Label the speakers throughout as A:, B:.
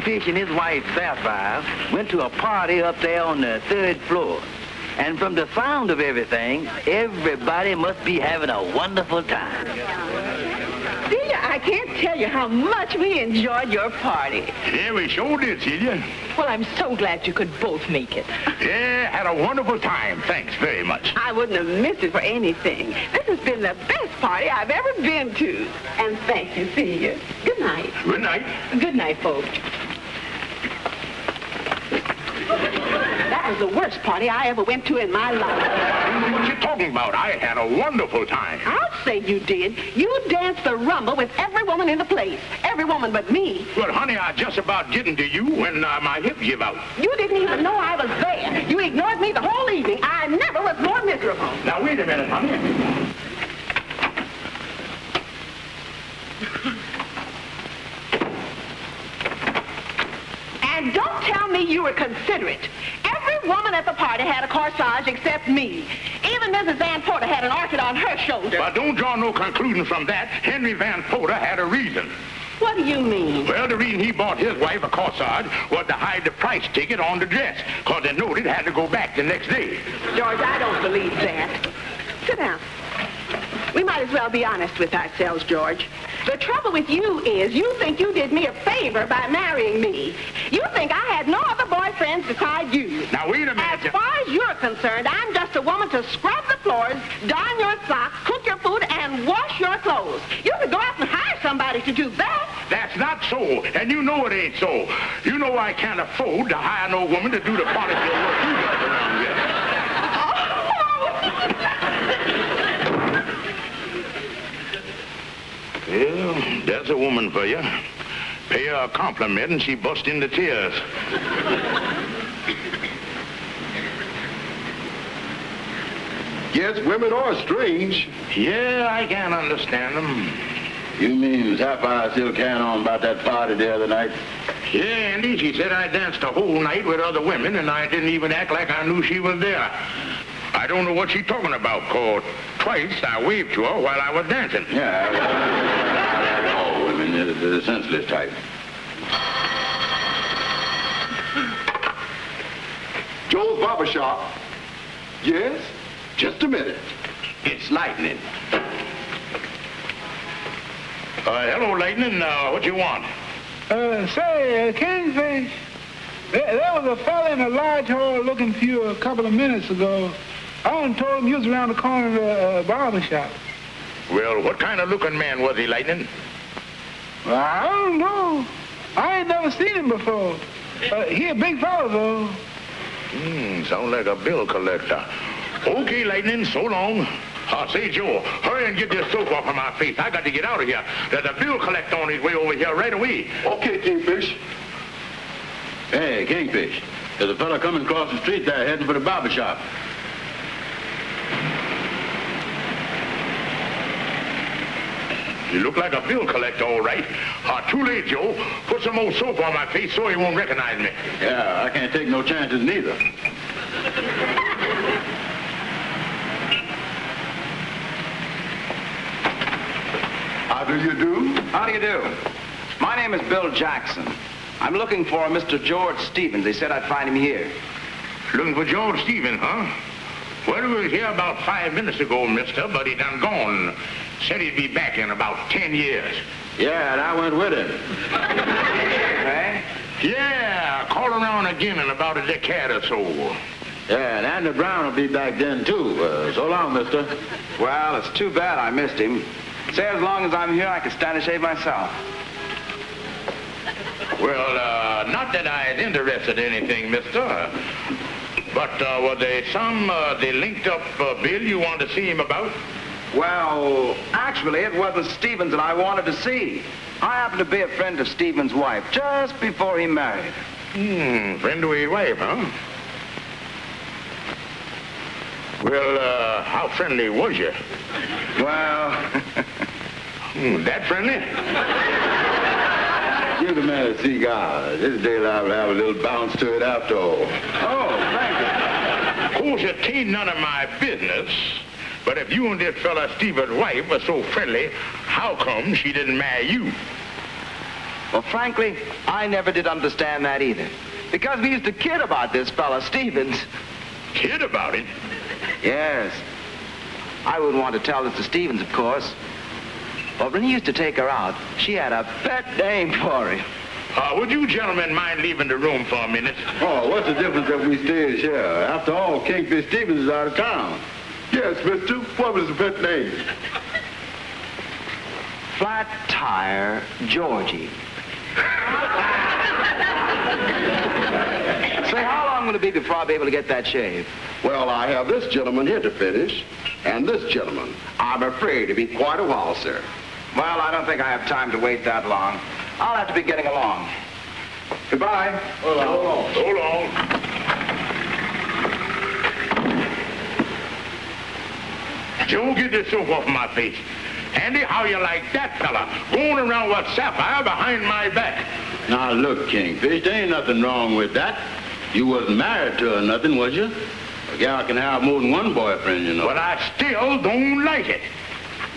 A: Kingfish and his wife, Sapphire, went to a party up there on the 3rd floor. And from the sound of everything, everybody must be having a wonderful time.
B: Celia, I can't tell you how much we enjoyed your party.
C: Yeah, we sure did, Celia.
D: Well, I'm so glad you could both make it.
C: Yeah, had a wonderful time. Thanks very much.
B: I wouldn't have missed it for anything. This has been the best party I've ever been to. And thank you, Celia. Good night.
C: Good night.
D: Good night, folks.
B: That was the worst party I ever went to in my life.
C: What you talking about? I had a wonderful time.
B: I'll say you did. You danced the rumba with every woman in the place. Every woman but me.
C: Well, honey, I just about getting to you when my hip give out.
B: You didn't even know I was there. You ignored me the whole evening. I never was more miserable.
C: Now, wait a minute, honey.
B: And don't tell me you were considerate. Every woman at the party had a corsage except me. Even Mrs. Van Porter had an orchid on her shoulder.
C: But don't draw no conclusion from that. Henry Van Porter had a reason.
B: What do you mean?
C: Well, the reason he bought his wife a corsage was to hide the price ticket on the dress, because they knowed it had to go back the next day.
B: George, I don't believe that. Sit down. We might as well be honest with ourselves, George. The trouble with you is you think you did me a favor by marrying me. You think I had no other boyfriends besides you.
C: Now, wait a minute.
B: As far as you're concerned, I'm just a woman to scrub the floors, darn your socks, cook your food, and wash your clothes. You could go out and hire somebody to do that.
C: That's not so, and you know it ain't so. You know I can't afford to hire no woman to do the part of your work you got around here. Well, that's a woman for you. Pay her a compliment and she bust into tears.
E: Yes, women are strange.
C: Yeah, I can understand them.
A: You mean Sapphire still carrying on about that party the other night?
C: Yeah, Andy, she said I danced the whole night with other women and I didn't even act like I knew she was there. I don't know what she's talking about, cause twice I waved to her while I was dancing.
A: Yeah, all women, they're the senseless type.
E: Joe's barber shop. Yes? Just a minute.
C: It's Lightning. Hello, Lightning. What you want?
F: Say, Kingfish, there was a fella in a large hall looking for you a couple of minutes ago. I done told him you was around the corner of the barber shop.
C: Well, what kind of looking man was he, Lightning?
F: Well, I don't know. I ain't never seen him before. He a big fella, though.
C: Sound like a bill collector. Okay, Lightning, so long. Say, Joe, hurry and get this soap off of my face. I got to get out of here. There's a bill collector on his way over here right away.
E: Okay, Kingfish.
A: Hey, Kingfish, there's a fella coming across the street there heading for the barber shop.
C: You look like a bill collector, all right. Too late, Joe. Put some more soap on my face so he won't recognize me.
A: Yeah, I can't take no chances neither.
E: How do you do?
G: How do you do? My name is Bill Jackson. I'm looking for Mr. George Stevens. They said I'd find him here.
C: Looking for George Stevens, huh? Well, we was here about 5 minutes ago, mister, but he done gone. Said he'd be back in about 10 years.
A: Yeah, and I went with him.
G: Eh?
C: Yeah, call around again in about a decade or so.
A: Yeah, and Andy Brown will be back then, too. So long, mister.
G: Well, it's too bad I missed him. Say, as long as I'm here, I can stand a shave myself.
C: Well, not that I was interested in anything, mister. But was there some the linked-up bill you wanted to see him about?
G: Well, actually, it wasn't Stevens that I wanted to see. I happen to be a friend of Stevens' wife just before he married her.
C: Friend of his wife, huh? Well, how friendly was you?
G: Well...
C: that friendly?
A: Give the man a cigar. This daylight will have a little bounce to it after all.
G: Oh, thank you.
C: Of course, it ain't none of my business. But if you and this fella Stevens' wife were so friendly, how come she didn't marry you?
G: Well, frankly, I never did understand that either. Because we used to kid about this fella, Stevens.
C: Kid about it?
G: Yes. I wouldn't want to tell this to Stevens, of course. But when he used to take her out, she had a pet name for him.
C: Would you gentlemen mind leaving the room for a minute?
E: Oh, what's the difference if we stay here? After all, Kingfish Stevens is out of town. Yes, mister. What was the pet name?
G: Flat Tire Georgie. Say, how long will it be before I'll be able to get that shave?
E: Well, I have this gentleman here to finish, and this gentleman. I'm afraid it'll be quite a while, sir.
G: Well, I don't think I have time to wait that long. I'll have to be getting along. Goodbye.
C: So long. Joe, get this soap off my face. Andy, how you like that fella going around with Sapphire behind my back?
H: Now, look, Kingfish, there ain't nothing wrong with that. You wasn't married to her or nothing, was you? A gal can have more than one boyfriend, you know.
C: But I still don't like it.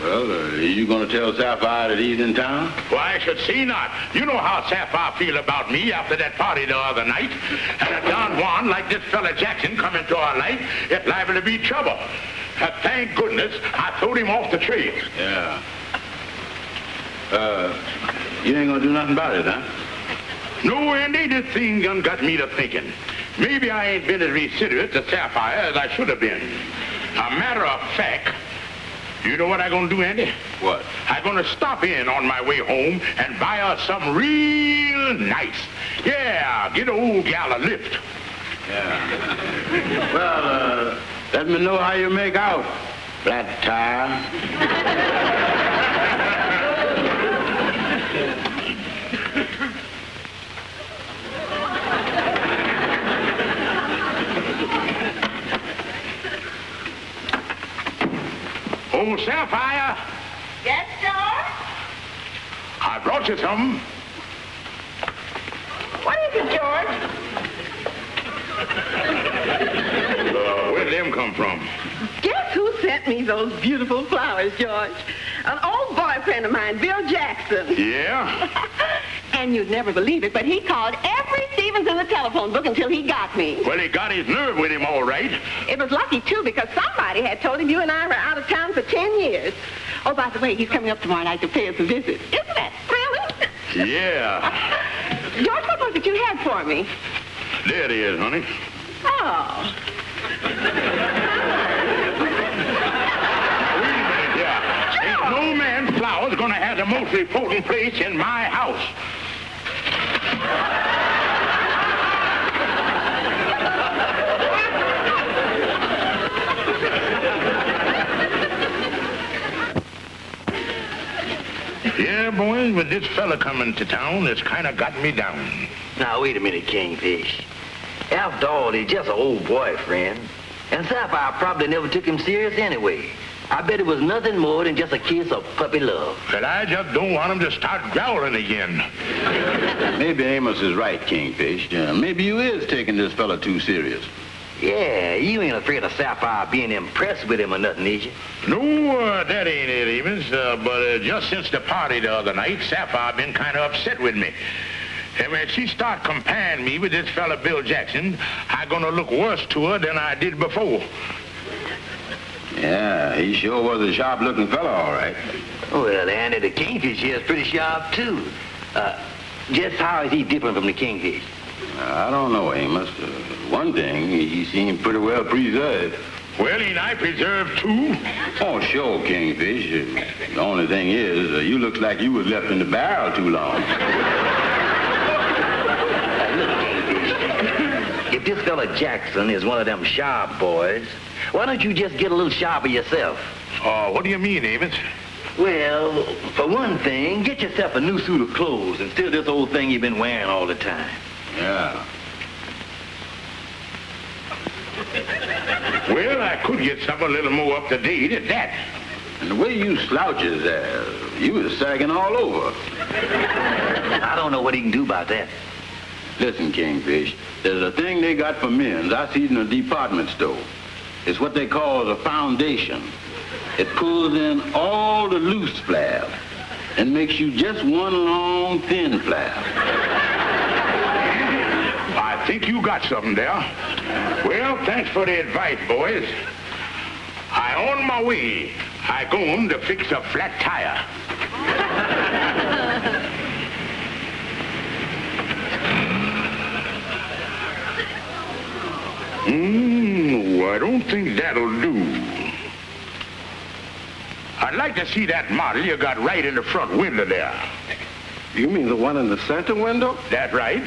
H: Well, are you going to tell Sapphire that he's in town?
C: Why, I should see not. You know how Sapphire feel about me after that party the other night. And a Don Juan like this fella Jackson come into our life, it's liable to be trouble. Thank goodness I throwed him off the trail.
H: Yeah. You ain't going to do nothing about it, huh?
C: No, Andy, this thing done got me to thinking. Maybe I ain't been as reconsiderate to Sapphire as I should have been. A matter of fact, you know what I'm going to do, Andy?
H: What?
C: I'm going to stop in on my way home and buy her something real nice. Yeah, get an old gal a lift.
H: Yeah. Well, let me know how you make out, Flat Tire.
C: Oh, Sapphire,
B: Yes, George?
C: I brought you something.
B: What is it, George?
C: Where'd them come from?
B: Guess who sent me those beautiful flowers, George? An old boyfriend of mine, Bill Jackson.
C: Yeah?
B: And you'd never believe it, but he called every Stevens in the telephone book until he got me.
C: Well, he got his nerve with him all right.
B: It was lucky, too, because somebody had told him you and I were out of town for 10 years. Oh, by the way, he's coming up tomorrow night to pay us a visit. Isn't that thrilling?
C: Yeah.
B: George, what was it you had for me?
C: There it is, honey.
B: Oh.
C: Wait a minute, yeah. Ain't no man's flowers gonna have the most important place in my house. Yeah, boys, with this fella coming to town, it's kind of got me down.
A: Now, wait a minute, Kingfish. After all, he's just an old boyfriend. And Sapphire probably never took him serious anyway. I bet it was nothing more than just a kiss of puppy love.
C: But I just don't want him to start growling again.
H: Maybe Amos is right, Kingfish. Maybe you is taking this fella too serious.
A: Yeah, you ain't afraid of Sapphire being impressed with him or nothing, is you?
C: No, that ain't it, Amos. But just since the party the other night, Sapphire been kind of upset with me. And when she start comparing me with this fella Bill Jackson, I'm gonna look worse to her than I did before.
H: Yeah, he sure was a sharp-looking fella, all right.
A: Well, Andy, the Kingfish here is pretty sharp, too. Just how is he different from the Kingfish?
H: I don't know, Amos. One thing, he seemed pretty well preserved.
C: Well, ain't I preserved, too?
H: Oh, sure, Kingfish. The only thing is, you looks like you was left in the barrel too long.
A: Look, Kingfish, if this fella Jackson is one of them sharp boys, why don't you just get a little sharper yourself?
C: What do you mean, Amos?
A: Well, for one thing, get yourself a new suit of clothes instead of this old thing you've been wearing all the time.
H: Yeah.
C: Well, I could get something a little more up to date at that.
H: And the way you slouches there, you was sagging all over.
A: I don't know what he can do about that.
H: Listen, Kingfish, there's a thing they got for men's I see in a department store. It's what they call a foundation. It pulls in all the loose flab. and makes you just one long thin flap.
C: I think you got something there. Well, thanks for the advice, boys. I on my way. I going to fix a flat tire. I don't think that'll do. I'd like to see that model you got right in the front window there.
E: You mean the one in the center window?
C: That right?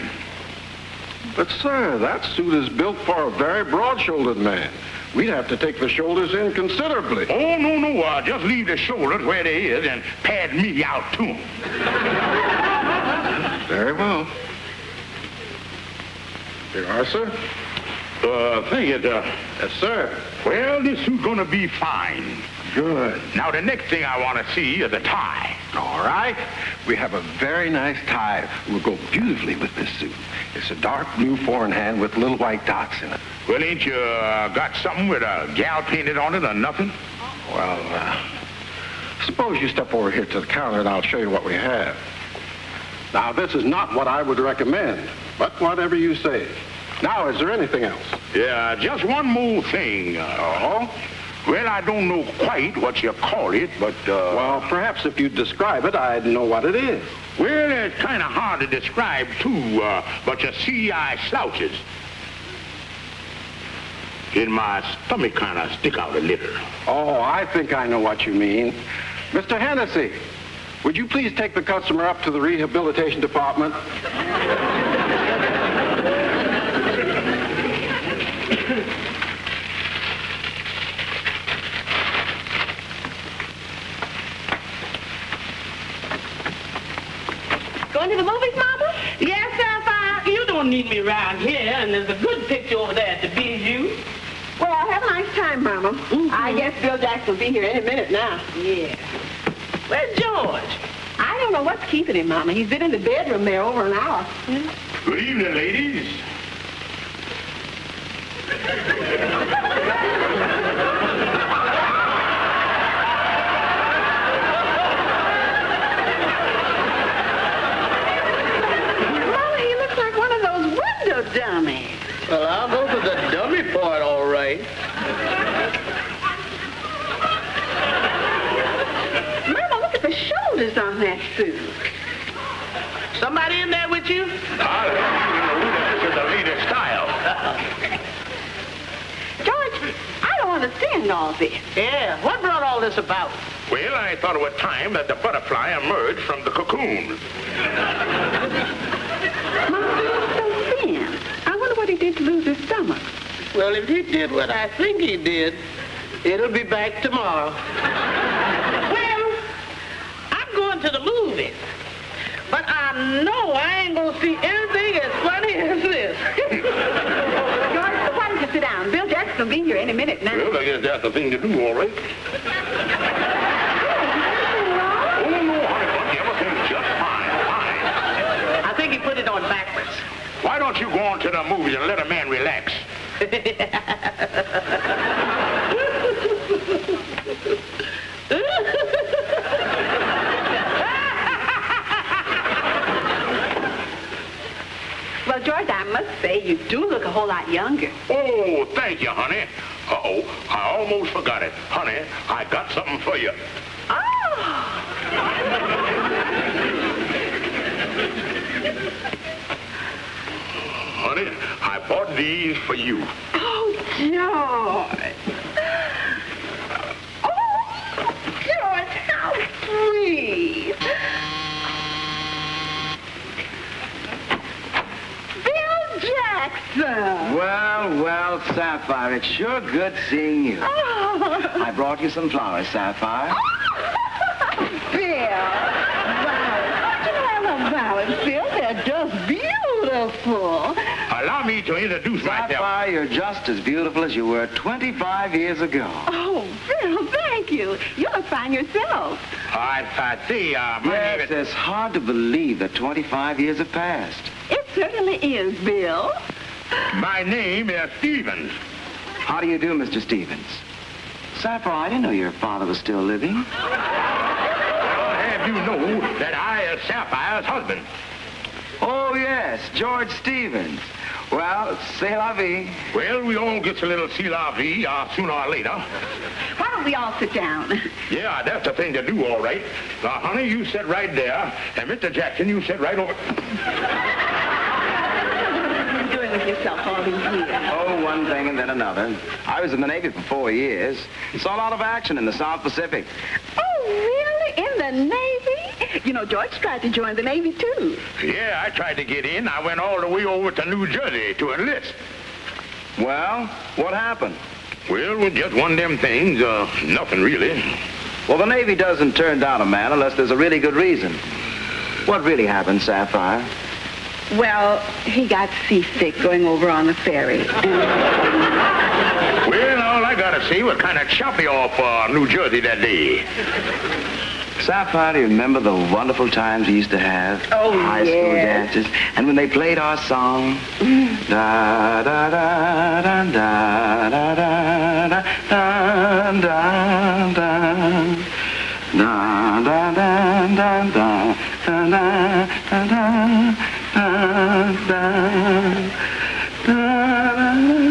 E: But, sir, that suit is built for a very broad-shouldered man. We'd have to take the shoulders in considerably.
C: Oh, no. Just leave the shoulders where they is and pad me out, too.
E: Very well. Here you are, sir.
C: Thank you,
E: Yes, sir.
C: Well, this suit's gonna be fine.
E: Good.
C: Now, the next thing I want to see is a tie.
E: All right. We have a very nice tie. Will go beautifully with this suit. It's a dark blue four-in-hand with little white dots in it.
C: Well, ain't you got something with a gal painted on it or nothing?
E: Well, suppose you step over here to the counter and I'll show you what we have. Now, this is not what I would recommend, but whatever you say. Now, is there anything else?
C: Yeah, just one more thing. Well, I don't know quite what you call it, but,
E: Well, perhaps if you describe it, I'd know what it is.
C: Well, it's kind of hard to describe, too, but you see, I slouches. And my stomach kind of stick out a little.
E: Oh, I think I know what you mean. Mr. Hennessy, would you please take the customer up to the rehabilitation department?
B: Going to the movies, Mama?
I: Yes, Sapphire. You don't need me around here, and there's a good picture over there at the BU.
B: Well, have a nice time, Mama. Mm-hmm. I guess Bill Jackson will be here any minute now.
I: Yeah. Where's George?
B: I don't know what's keeping him, Mama. He's been in the bedroom there over an hour.
C: Good evening, ladies.
B: Mama, he looks like one of those window dummies.
H: Well, I'll go to the dummy part, all right.
B: Mama, look at the shoulders on that suit.
I: Somebody in there with you?
C: This is the latest style.
B: George, I don't understand all this.
I: Yeah. What brought all this about?
C: Well, I thought it was time that the butterfly emerged from the cocoon.
B: Mama, he's so thin. I wonder what he did to lose his stomach.
I: Well, if he did what I think he did, it'll be back tomorrow. Well, I'm going to the movies. But I know I ain't gonna see anything as funny as this.
B: George, why don't you sit down? Bill Jackson will be here any minute now.
C: Well, I guess that's the thing to do, all right. Oh, no, honey, but everything's just fine.
I: I think he put it on backwards.
C: Why don't you go on to the movies and let a man relax?
B: Well, George, I must say you do look a whole lot younger.
C: Oh, thank you, honey. Uh-oh, I almost forgot it. Honey, I got something for you.
B: Oh!
C: Honey, I bought these for you.
B: Oh, George. Oh, George, how sweet. Bill Jackson.
G: Well, Sapphire, it's sure good seeing you.
B: Oh.
G: I brought you some flowers, Sapphire.
B: Bill. Wow, Bill, they're just beautiful.
C: Allow me to introduce myself.
G: Sapphire, you're just as beautiful as you were 25 years ago.
B: Oh, Bill, thank you. You look fine yourself.
C: I see, my name
G: Yes,
C: is...
G: it's hard to believe that 25 years have passed.
B: It certainly is, Bill.
C: My name is Stevens.
G: How do you do, Mr. Stevens? Sapphire, I didn't know your father was still living.
C: Well, hey, you know that I is Sapphire's husband.
G: Oh, yes, George Stevens. Well, c'est la vie.
C: Well, we all gets a little c'est la vie sooner or later.
B: Why don't we all sit down?
C: Yeah, that's the thing to do, all right. Now, honey, you sit right there, and Mr. Jackson, you sit right over...
B: What are you doing with yourself all these years?
G: Oh, one thing and then another. I was in the Navy for 4 years. Saw a lot of action in the South Pacific.
B: Oh, really? In the Navy? You know, George tried to join the Navy, too.
C: Yeah, I tried to get in. I went all the way over to New Jersey to enlist.
G: Well, what happened?
C: Well, just one of them things. Nothing really.
G: Well, the Navy doesn't turn down a man unless there's a really good reason. What really happened, Sapphire?
B: Well, he got seasick going over on the ferry.
C: Well, all I gotta say was kind of choppy off New Jersey that day.
G: Sapphire, do you remember the wonderful times we used to have?
B: Oh,
G: high school dances. And when they played our song, da da da da da da da da da da da da da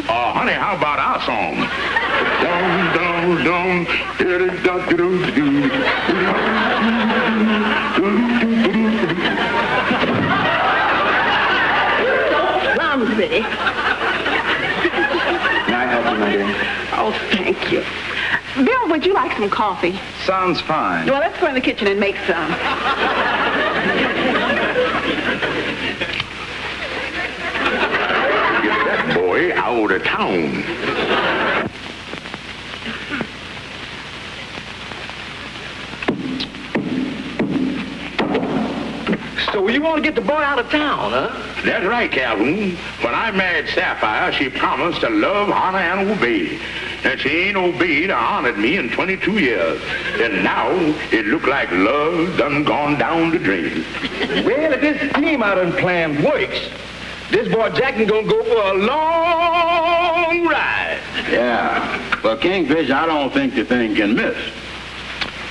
C: Oh, honey, how about our song? Dum dum dum, dum dum dum.
B: Clumsy.
G: May I help you, my dear?
B: Oh, thank you. Bill, would you like some coffee?
G: Sounds fine.
B: Well, let's go in the kitchen and make some.
C: Get that boy out of town.
A: So you want to get the boy out of town, huh?
C: That's right, Calhoun. When I married Sapphire, she promised to love, honor, and obey. And she ain't obeyed or honored me in 22 years. And now it look like love done gone down the drain.
A: Well, if this scheme I done planned works, this boy Jackson gonna go for a long ride.
H: Yeah. Well, Kingfish, I don't think the thing can miss.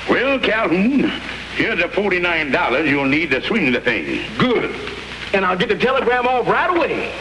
C: Well, Calhoun, here's the $49 you'll need to swing the thing.
A: Good. And I'll get the telegram off right away.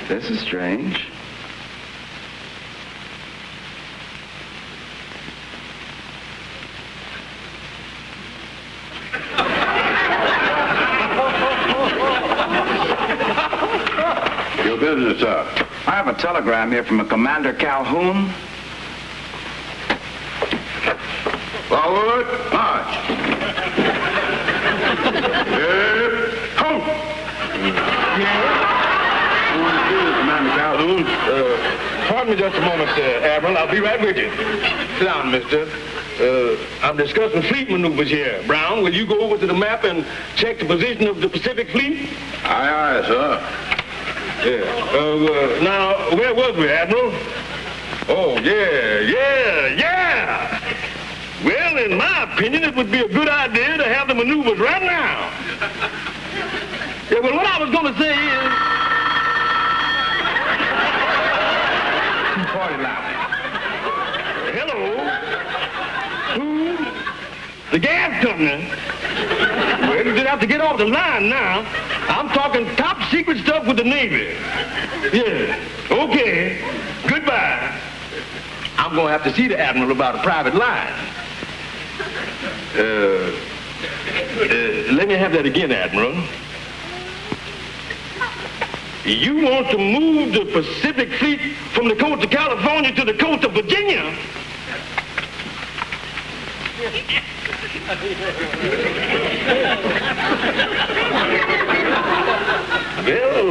G: This is strange.
H: Your business, sir.
G: I have a telegram here from a Commander Calhoun.
H: Forward, march. Halt! Commander Calhoun.
E: Pardon me just a moment, Admiral. I'll be right with you. Sit down, mister. I'm discussing fleet maneuvers here. Brown, will you go over to the map and check the position of the Pacific Fleet?
H: Aye, aye, sir.
E: Yeah. Now, where was we, Admiral? Oh, yeah. Well, in my opinion, it would be a good idea to have the maneuvers right now. Yeah, well, what I was going to say is... 240 loud. Hello? Who? The gas company? Well, you just have to get off the line now. I'm talking top secret stuff with the Navy. Yeah. Okay. Goodbye. I'm going to have to see the Admiral about a private line. Let me have that again, Admiral. You want to move the Pacific Fleet from the coast of California to the coast of Virginia? Well,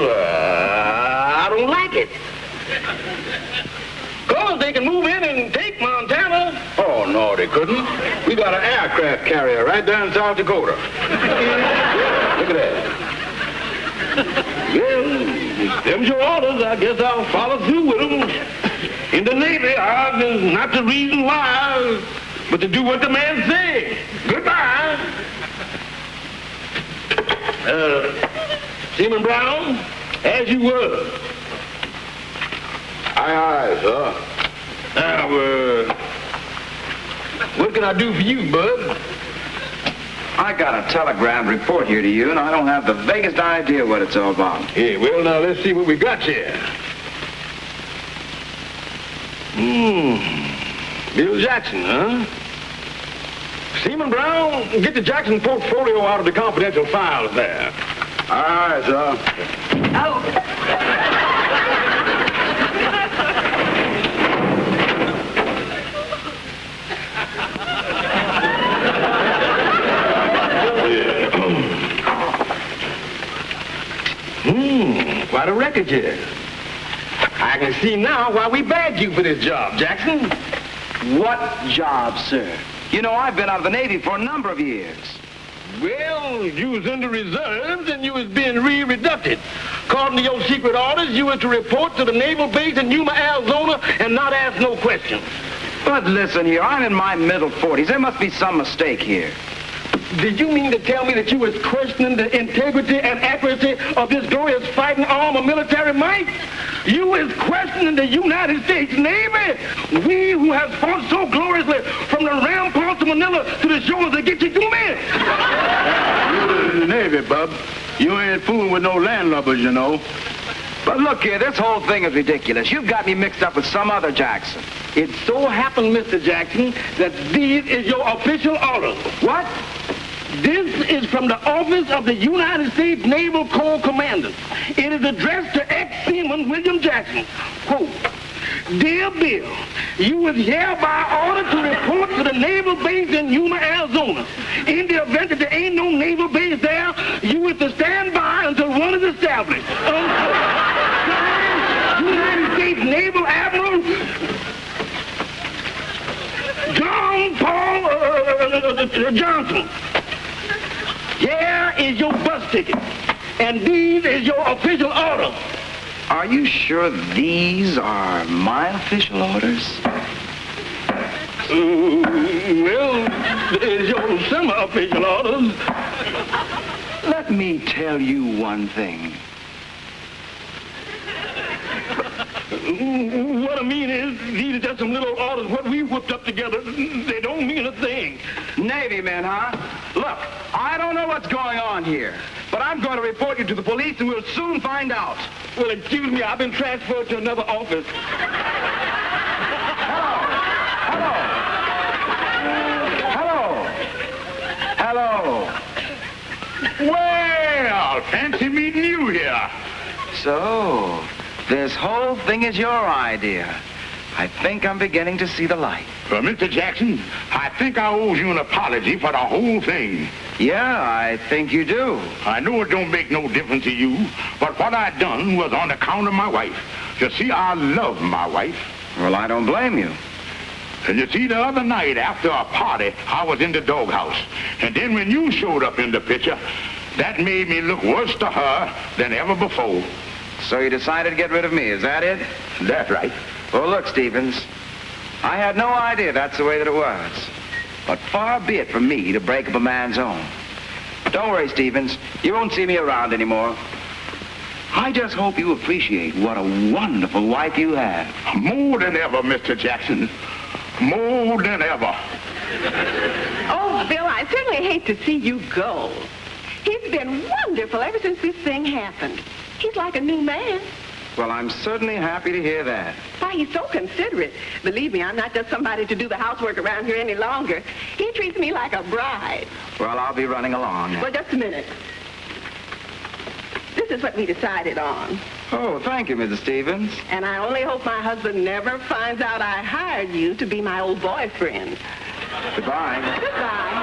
E: I don't like it. Because they can move in and take Montana.
H: Oh, no, they couldn't.
E: couldn't. We got an aircraft carrier right down in South Dakota. Look at that. Well, them's your orders. I guess I'll follow through with them. In the Navy, not the reason why, but to do what the man says. Goodbye. Seaman Brown, as you were. Aye, sir. Now, what can I do for you, bud?
G: I got a telegram report here to you, and I don't have the vaguest idea what it's all about.
E: Yeah, well, now, let's see what we got here. Bill Jackson, huh? Seaman Brown, get the Jackson portfolio out of the confidential files there. All right, sir.
B: Oh.
E: Quite a record here. I can see now why we bagged you for this job, Jackson.
G: What job, sir? You know, I've been out of the Navy for a number of years.
E: Well, you was in the reserves and you was being re-reducted. According to your secret orders, you were to report to the naval base in Yuma, Arizona and not ask no questions.
G: But listen here, I'm in my middle 40s. There must be some mistake here.
E: Did you mean to tell me that you was questioning the integrity and accuracy of this glorious fighting arm of military might? You was questioning the United States Navy? We who have fought so gloriously from the ramparts of Manila to the shores of Gitche-Gumee.
H: You was in the Navy, bub. You ain't fooling with no landlubbers, you know.
G: But look here, this whole thing is ridiculous. You've got me mixed up with some other Jackson.
E: It so happened, Mr. Jackson, that this is your official order.
G: What?
E: This is from the office of the United States Naval Corps Commander. It is addressed to ex-seaman William Jackson. Quote, Dear Bill, you is hereby ordered to report to the naval base in Yuma, Arizona. In the event that there ain't no naval base there, you is to stand by until one is established. Signed, United States Naval Admiral John Paul Johnson. Here is your bus ticket, and these is your official orders.
G: Are you sure these are my official orders?
E: Well, it's your semi-official orders.
G: Let me tell you one thing.
E: What I mean is, these are just some little orders, what we whipped up together. They don't mean a thing.
G: Navy men, huh? Look, I don't know what's going on here, but I'm going to report you to the police and we'll soon find out.
E: Well, excuse me, I've been transferred to another office.
G: Hello.
C: Well, fancy meeting you here.
G: So, this whole thing is your idea. I think I'm beginning to see the light.
C: Well, Mr. Jackson, I think I owe you an apology for the whole thing.
G: Yeah, I think you do.
C: I know it don't make no difference to you, but what I done was on account of my wife. You see, I love my wife.
G: Well, I don't blame you.
C: And you see, the other night after a party, I was in the doghouse. And then when you showed up in the picture, that made me look worse to her than ever before.
G: So you decided to get rid of me, is that it?
C: That's right.
G: Well, look, Stevens, I had no idea that's the way that it was. But far be it from me to break up a man's home. Don't worry, Stevens. You won't see me around anymore. I just hope you appreciate what a wonderful wife you have.
C: More than ever, Mr. Jackson. More than ever.
B: Oh, Bill, I certainly hate to see you go. He's been wonderful ever since this thing happened. He's like a new man.
G: Well, I'm certainly happy to hear that.
B: Why, he's so considerate. Believe me, I'm not just somebody to do the housework around here any longer. He treats me like a bride.
G: Well, I'll be running along.
B: Well, just a minute. This is what we decided on.
G: Oh, thank you, Mrs. Stevens.
B: And I only hope my husband never finds out I hired you to be my old boyfriend.
G: Goodbye.
B: Goodbye.